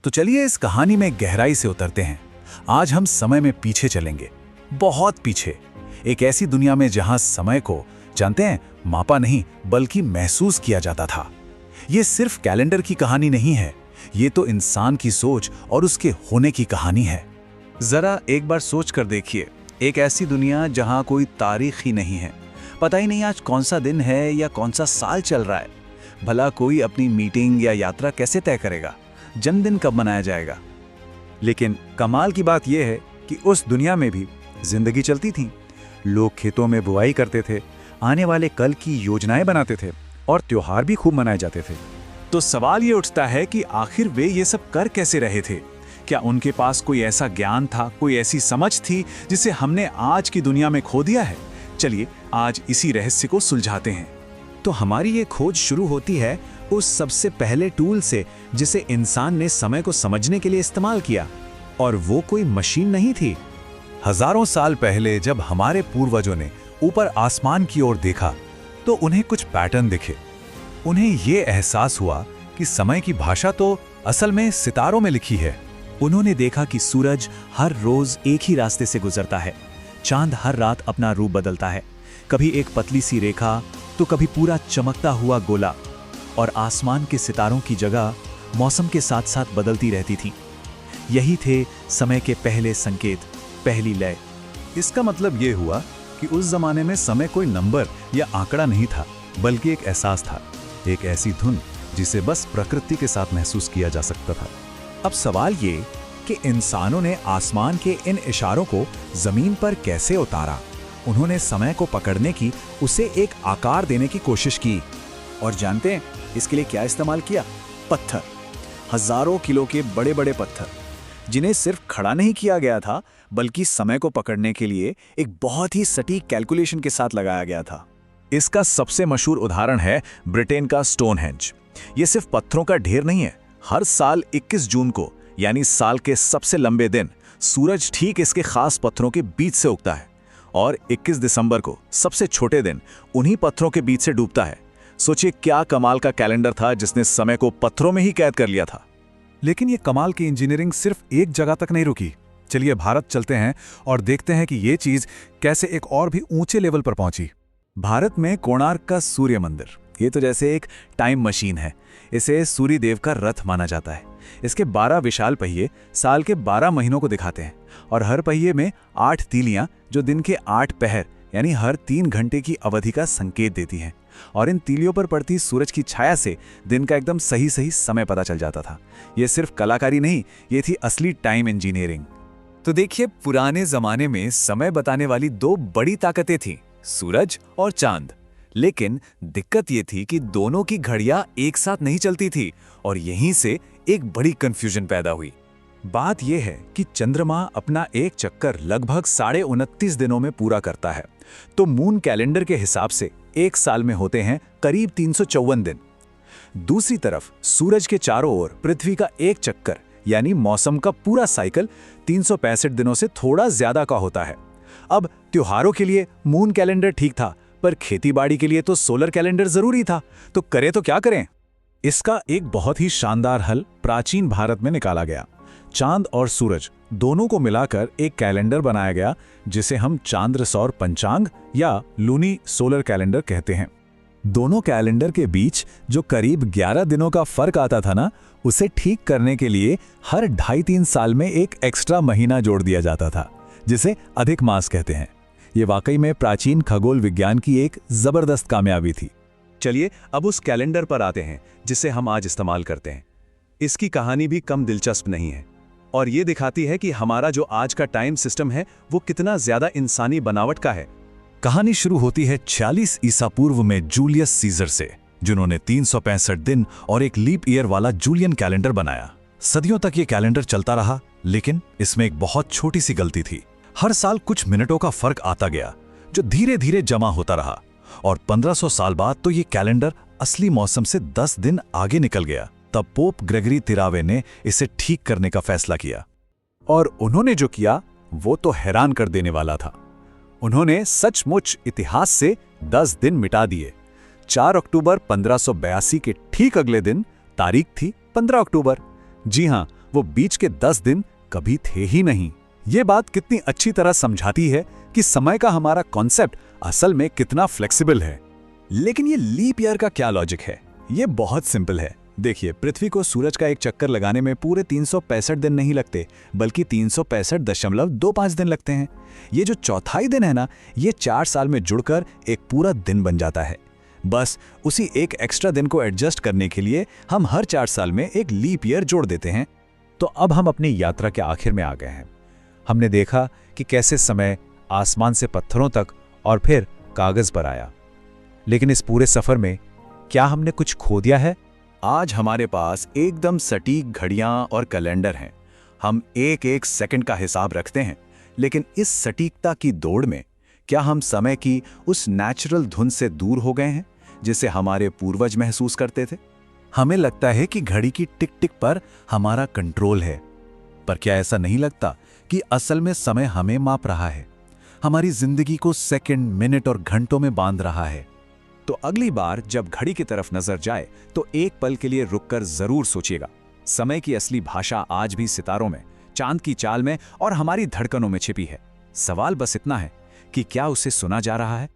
तो चलिए इस कहानी में गहराई से उतरते हैं। आज हम समय में पीछे चलेंगे, बहुत पीछे, एक ऐसी दुनिया में जहां समय को, जानते हैं, मापा नहीं बल्कि महसूस किया जाता था। ये सिर्फ कैलेंडर की कहानी नहीं है, ये तो इंसान की सोच और उसके होने की कहानी है। जरा एक बार सोच कर देखिए, एक ऐसी दुनिया जहां कोई तारीख ही नहीं है, पता ही नहीं आज कौन सा दिन है या कौन सा साल चल रहा है। भला कोई अपनी मीटिंग या यात्रा कैसे तय करेगा, जन्मदिन कब मनाया जाएगा। लेकिन कमाल की बात यह है कि उस दुनिया में भी जिंदगी चलती थी। लोग खेतों में बुआई करते थे, आने वाले कल की योजनाएं बनाते थे और त्योहार भी खूब मनाए जाते थे। तो सवाल ये उठता है कि आखिर वे ये सब कर कैसे रहे थे? क्या उनके पास कोई ऐसा ज्ञान था, कोई ऐसी समझ थी जिसे हमने आज की दुनिया में खो दिया है? चलिए आज इसी रहस्य को सुलझाते हैं। तो हमारी ये खोज शुरू होती है उस सबसे पहले टूल से जिसे इंसान ने समय को समझने के लिए इस्तेमाल किया, और वो कोई मशीन नहीं थी। हजारों साल पहले जब हमारे पूर्वजों ने ऊपर आसमान की ओर देखा तो उन्हें कुछ पैटर्न दिखे। उन्हें ये एहसास हुआ कि समय की भाषा तो असल में सितारों में लिखी है। उन्होंने देखा कि सूरज हर रोज एक ही रास्ते से गुजरता है, चांद हर रात अपना रूप बदलता है, कभी एक पतली सी रेखा तो कभी पूरा चमकता हुआ गोला, और आसमान के सितारों की जगह मौसम के साथ साथ बदलती रहती थी। यही थे समय के पहले संकेत, पहली लय। इसका मतलब ये हुआ कि उस जमाने में समय कोई नंबर या आंकड़ा नहीं था, बल्कि एक एहसास था, एक ऐसी धुन जिसे बस प्रकृति के साथ महसूस किया जा सकता था। अब सवाल ये कि इंसानों ने आसमान के इन इशारों को जमीन पर कैसे उतारा। उन्होंने समय को पकड़ने की, उसे एक आकार देने की कोशिश की। और जानते हैं इसके लिए क्या इस्तेमाल किया? पत्थर, हजारों किलो के बड़े बड़े पत्थर, जिन्हें सिर्फ खड़ा नहीं किया गया था बल्कि समय को पकड़ने के लिए एक बहुत ही सटीक कैलकुलेशन के साथ लगाया गया था। इसका सबसे मशहूर उदाहरण है ब्रिटेन का स्टोनहेंज। ये सिर्फ पत्थरों का ढेर नहीं है। हर साल 21 जून को, यानी साल के सबसे लंबे दिन, सूरज ठीक इसके खास पत्थरों के बीच से उगता है, और 21 दिसंबर को, सबसे छोटे दिन, उन्हीं पत्थरों के बीच से डूबता है। सोचिए क्या कमाल का कैलेंडर था जिसने समय को पत्थरों में ही कैद कर लिया था। लेकिन ये कमाल की इंजीनियरिंग सिर्फ एक जगह तक नहीं रुकी। चलिए भारत चलते हैं और देखते हैं कि ये चीज कैसे एक और भी ऊंचे लेवल पर पहुंची। भारत में कोणार्क का सूर्य मंदिर, ये तो जैसे एक टाइम मशीन है। इसे सूर्य देव का रथ माना जाता है। इसके 12 विशाल पहिए साल के 12 महीनों को दिखाते हैं, और हर पहिए में 8 तीलियां जो दिन के 8 पहर यानी हर 3 घंटे की अवधि का संकेत देती हैं। और इन तीलियों पर पड़ती सूरज की छाया से दिन का एकदम सही सही समय पता चल जाता था। यह सिर्फ कलाकारी नहीं, ये थी असली टाइम इंजीनियरिंग। तो देखिए, पुराने जमाने में समय बताने वाली 2 बड़ी ताकतें थीं, सूरज और चांद। लेकिन दिक्कत ये थी कि दोनों की घड़ियां एक साथ नहीं चलती थी, और यहीं से एक बड़ी कंफ्यूजन पैदा हुई। बात यह है कि चंद्रमा अपना एक चक्कर लगभग 29.5 दिनों में पूरा करता है, तो मून कैलेंडर के हिसाब से एक साल में होते हैं करीब 354 दिन। दूसरी तरफ सूरज के चारों ओर पृथ्वी का एक चक्कर, यानी मौसम का पूरा साइकिल, 365 दिनों से थोड़ा ज्यादा का होता है। अब त्योहारों के लिए मून कैलेंडर ठीक था, पर खेतीबाड़ी के लिए तो सोलर कैलेंडर जरूरी था। तो करें तो क्या करें? इसका एक बहुत ही शानदार हल प्राचीन भारत में निकाला गया। चांद और सूरज दोनों को मिलाकर एक कैलेंडर बनाया गया, जिसे हम चांद्र सौर पंचांग या लूनी सोलर कैलेंडर कहते हैं। दोनों कैलेंडर के बीच जो करीब 11 दिनों का फर्क आता था ना, उसे ठीक करने के लिए हर 2.5-3 साल में एक एक्स्ट्रा महीना जोड़ दिया जाता था, जिसे अधिक मास कहते हैं। ये वाकई में प्राचीन खगोल विज्ञान की एक जबरदस्त कामयाबी थी। चलिए अब उस कैलेंडर पर आते हैं जिसे हम आज इस्तेमाल करते हैं। इसकी कहानी भी कम दिलचस्प नहीं है, और ये दिखाती है कि हमारा जो आज का टाइम सिस्टम है वो कितना ज्यादा इंसानी बनावट का है। कहानी शुरू होती है 46 ईसा पूर्व में जूलियस सीजर से, जिन्होंने 365 दिन और एक लीप ईयर वाला जूलियन कैलेंडर बनाया। सदियों तक ये कैलेंडर चलता रहा, लेकिन इसमें एक बहुत छोटी सी गलती थी। हर साल कुछ मिनटों का फर्क आता गया, जो धीरे धीरे जमा होता रहा, और 1500 साल बाद तो ये कैलेंडर असली मौसम से 10 दिन आगे निकल गया। तब पोप ग्रेगरी 13वें ने इसे ठीक करने का फैसला किया, और उन्होंने जो किया वो तो हैरान कर देने वाला था। उन्होंने सचमुच इतिहास से 10 दिन मिटा दिए। 4 अक्टूबर 1582 के ठीक अगले दिन, तारीख थी 15 अक्टूबर। जी हां, वो बीच के 10 दिन कभी थे ही नहीं। ये बात कितनी अच्छी तरह समझाती है कि समय का हमारा कॉन्सेप्ट असल में कितना फ्लेक्सिबल है। लेकिन ये लीप ईयर का क्या लॉजिक है? ये बहुत सिंपल है। देखिए, पृथ्वी को सूरज का एक चक्कर लगाने में पूरे 365 दिन नहीं लगते, बल्कि 365.25 दिन लगते हैं। ये जो चौथाई दिन है ना, ये 4 साल में जुड़कर एक पूरा दिन बन जाता है। बस उसी एक एक्स्ट्रा दिन को एडजस्ट करने के लिए हम हर 4 साल में एक लीप ईयर जोड़ देते हैं। तो अब हम अपनी यात्रा के आखिर में आ गए हैं। हमने देखा कि कैसे समय आसमान से पत्थरों तक और फिर कागज पर आया। लेकिन इस पूरे सफर में क्या हमने कुछ खो दिया है? आज हमारे पास एकदम सटीक घड़ियां और कैलेंडर हैं। हम एक एक सेकंड का हिसाब रखते हैं, लेकिन इस सटीकता की दौड़ में क्या हम समय की उस नेचुरल धुन से दूर हो गए हैं जिसे हमारे पूर्वज महसूस करते थे? हमें लगता है कि घड़ी की टिक टिक पर हमारा कंट्रोल है, पर क्या ऐसा नहीं लगता कि असल में समय हमें माप रहा है, हमारी जिंदगी को सेकंड, मिनट और घंटों में बांध रहा है? तो अगली बार जब घड़ी की तरफ नजर जाए तो एक पल के लिए रुककर जरूर सोचिएगा। समय की असली भाषा आज भी सितारों में, चांद की चाल में और हमारी धड़कनों में छिपी है। सवाल बस इतना है कि क्या उसे सुना जा रहा है?